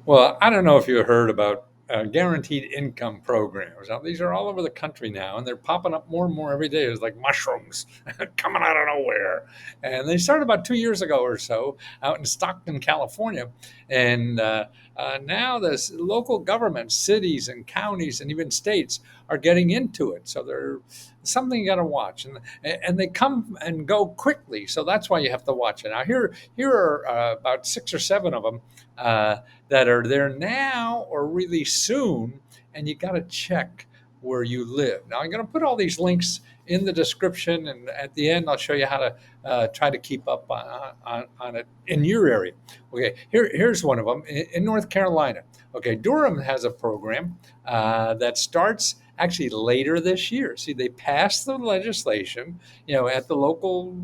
Well, I don't know if you heard about guaranteed income programs. Now, these are all over the country now, and they're popping up more and more every day. It's like mushrooms coming out of nowhere. And they started about 2 years ago or so out in Stockton, California. And now the local governments, cities and counties and even states are getting into it. So they're something you got to watch. And they come and go quickly. So that's why you have to watch it. Now, here are about 6 or 7 of them. That are there now or really soon, and you got to check where you live. Now, I'm going to put all these links in the description, and at the end, I'll show you how to try to keep up on it in your area. Okay, here's one of them in North Carolina. Okay, Durham has a program that starts actually later this year. See, they passed the legislation, at the local,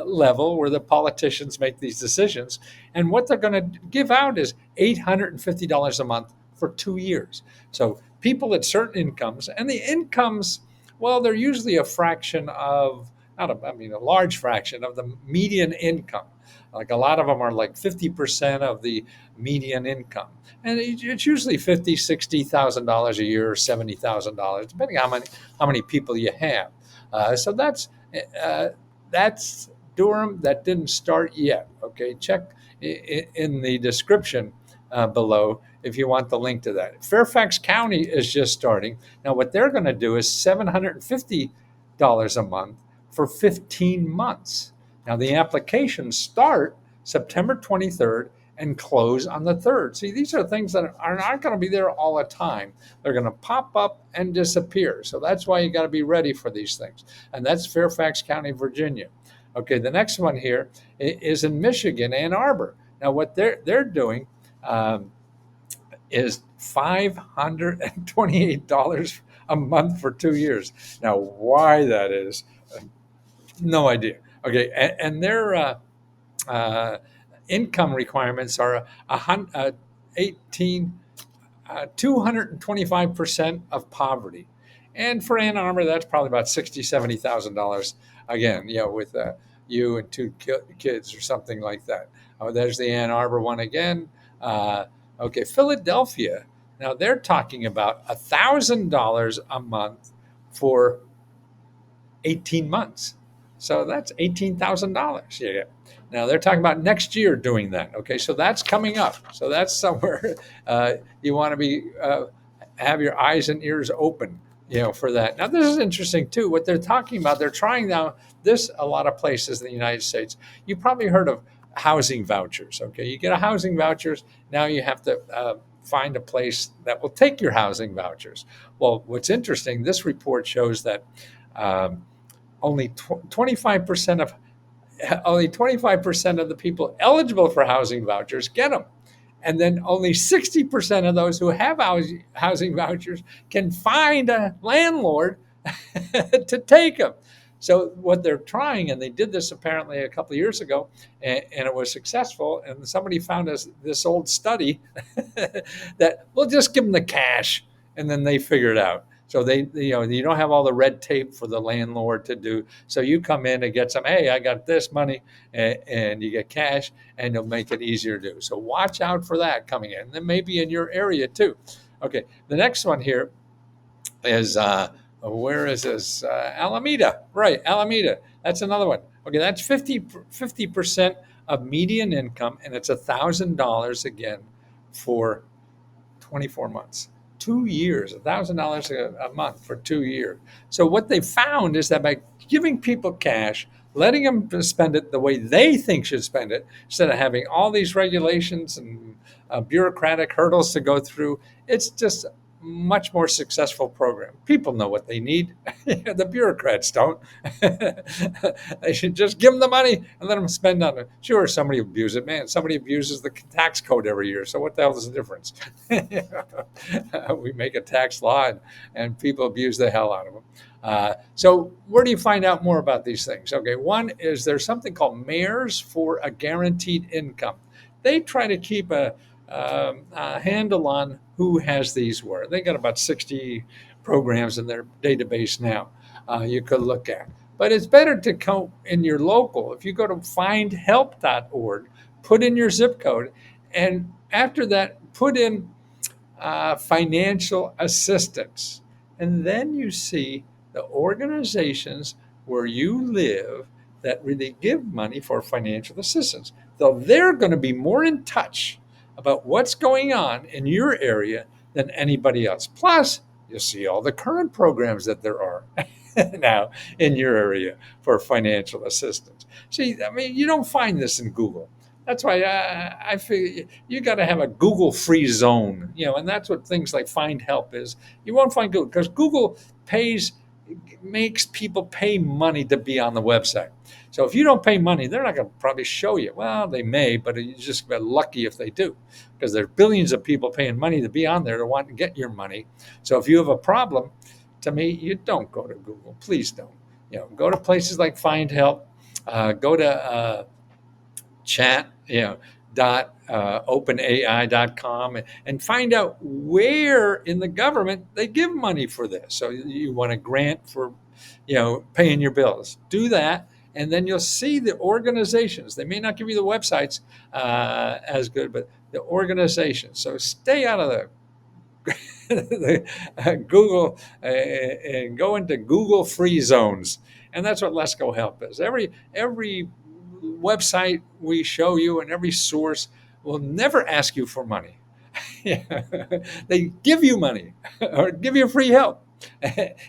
level where the politicians make these decisions. And what they're going to give out is $850 a month for 2 years. So people at certain incomes, and the incomes, well, they're usually a fraction of, not a, I mean, a large fraction of the median income. Like a lot of them are like 50% of the median income. And it's usually $50,000, $60,000 a year, or $70,000, depending on how many people you have. So that's Durham. That didn't start yet. Okay, check in the description below if you want the link to that. Fairfax County is just starting. Now, what they're going to do is $750 a month for 15 months. Now, the applications start September 23rd and close on the 3rd. See, these are things that are not going to be there all the time. They're going to pop up and disappear. So that's why you got to be ready for these things. And that's Fairfax County, Virginia. Okay, the next one here is in Michigan, Ann Arbor. Now, what they're doing is $528 a month for 2 years. Now, why that is, no idea. Okay, and their income requirements are 225% of poverty. And for Ann Arbor, that's probably about $60,000, $70,000. Again, with you and two kids or something like that. Oh, there's the Ann Arbor one again. Okay, Philadelphia. Now they're talking about $1,000 a month for 18 months. So that's $18,000. Yeah. Now they're talking about next year doing that. Okay, so that's coming up. So that's somewhere you want to be have your eyes and ears open, for that. Now this is interesting too. What they're talking about, they're trying now this a lot of places in the United States. You probably heard of housing vouchers. Okay, you get a housing vouchers. Now you have to find a place that will take your housing vouchers. Well, what's interesting, this report shows that only 25% of the people eligible for housing vouchers get them. And then only 60% of those who have housing vouchers can find a landlord to take them. So what they're trying, and they did this apparently a couple of years ago, and it was successful. And somebody found this old study that we'll just give them the cash, and then they figure it out. So you don't have all the red tape for the landlord to do. So you come in and get some. Hey, I got this money, and you get cash, and it'll make it easier to do. So watch out for that coming in. And then maybe in your area too. Okay, the next one here is where is this? Alameda, right? Alameda. That's another one. Okay, that's 50% of median income, and it's $1,000 again for 24 months. 2 years, $1,000 a month for 2 years. So what they found is that by giving people cash, letting them spend it the way they think should spend it, instead of having all these regulations and bureaucratic hurdles to go through, it's just much more successful program. People know what they need. The bureaucrats don't. They should just give them the money and let them spend on it. Sure, somebody abuses it. Man, somebody abuses the tax code every year. So what the hell is the difference? We make a tax law and people abuse the hell out of them. So where do you find out more about these things? Okay, one is there's something called Mayors for a Guaranteed Income. They try to keep a handle on who has these where. They got about 60 programs in their database now you could look at. But it's better to go in your local. If you go to findhelp.org, put in your zip code, And after that, put in financial assistance. And then you see the organizations where you live that really give money for financial assistance. Though they're going to be more in touch about what's going on in your area than anybody else. Plus, you'll see all the current programs that there are now in your area for financial assistance. See, I mean, you don't find this in Google. That's why I feel you got to have a Google free zone, and that's what things like Find Help is. You won't find Google because Google pays makes people pay money to be on the website. So if you don't pay money, they're not going to probably show you. Well, they may, but you just get lucky if they do, because there's billions of people paying money to be on there to want to get your money. So if you have a problem, to me, you don't go to Google. Please don't. Go to places like Find Help. Go to chat, openai.com and find out where in the government they give money for this. So you want a grant for, paying your bills. Do that, and then you'll see the organizations. They may not give you the websites as good, but the organizations. So stay out of Google and go into Google free zones, and that's what Let's Go Help is. Every website we show you and every source will never ask you for money. They give you money or give you free help.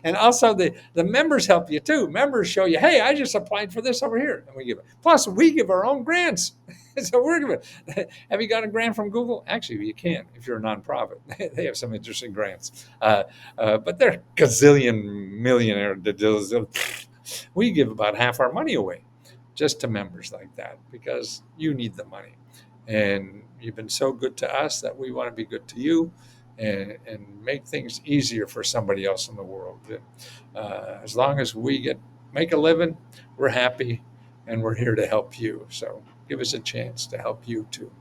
And also the members help you too. Members show you, hey, I just applied for this over here, and we give it. Plus, we give our own grants. So we're giving. Have you got a grant from Google? Actually, you can if you're a nonprofit. They have some interesting grants, but they're gazillion millionaire. We give about half our money away just to members like that because you need the money. And you've been so good to us that we want to be good to you and make things easier for somebody else in the world. As long as we make a living, we're happy and we're here to help you. So give us a chance to help you too.